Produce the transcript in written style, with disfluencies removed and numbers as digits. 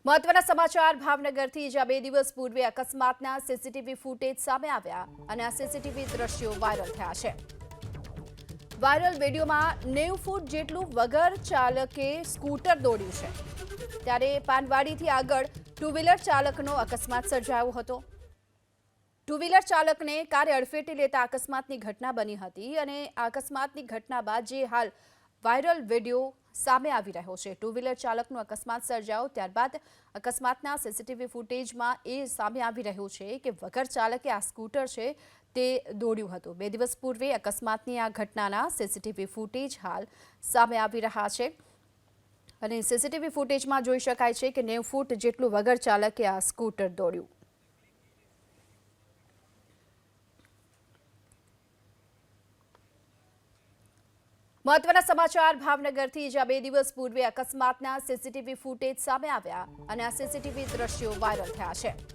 મહત્વના સમાચાર ભાવનગરથી જ્યાં 2 દિવસ પૂર્વે અકસ્માતના સીસીટીવી ફૂટેજ સામે આવ્યા અને આ સીસીટીવી દ્રશ્યો વાયરલ થયા છે। વાયરલ વિડીયોમાં 90 ફૂટ જેટલું વગર ચાલકે સ્કૂટર દોડ્યું છે, ત્યારે પાનવાડીથી આગળ ટુ વ્હીલર ચાલકનો અકસ્માત સર્જાયો હતો। ટુ વ્હીલર ચાલકને કારે અડફેટે લેતા અકસ્માતની ઘટના બની હતી અને આ અકસ્માતની ઘટના બાદ જે હાલ વાયરલ વિડીયો સામે આવી રહ્યો છે। ટુ વ્હીલર ચાલકનો અકસ્માત સર્જાયો ત્યારબાદ અકસ્માતના સીસીટીવી ફૂટેજમાં એ સામે આવી રહ્યું છે કે વગર ચાલકે આ સ્કૂટર છે તે દોડ્યું હતું। 2 દિવસ પૂર્વે અકસ્માતની આ ઘટનાના સીસીટીવી ફૂટેજ હાલ સામે આવી રહ્યા છે અને સીસીટીવી ફૂટેજમાં જોઈ શકાય છે કે 90 ફૂટ જેટલું વગર ચાલકે આ સ્કૂટર દોડ્યું। મહત્વના સમાચાર ભાવનગરથી જ્યાં 2 દિવસ પૂર્વે અકસ્માતના સીસીટીવી ફૂટેજ સામે આવ્યા અને આ સીસીટીવી દ્રશ્યો વાયરલ થયા છે।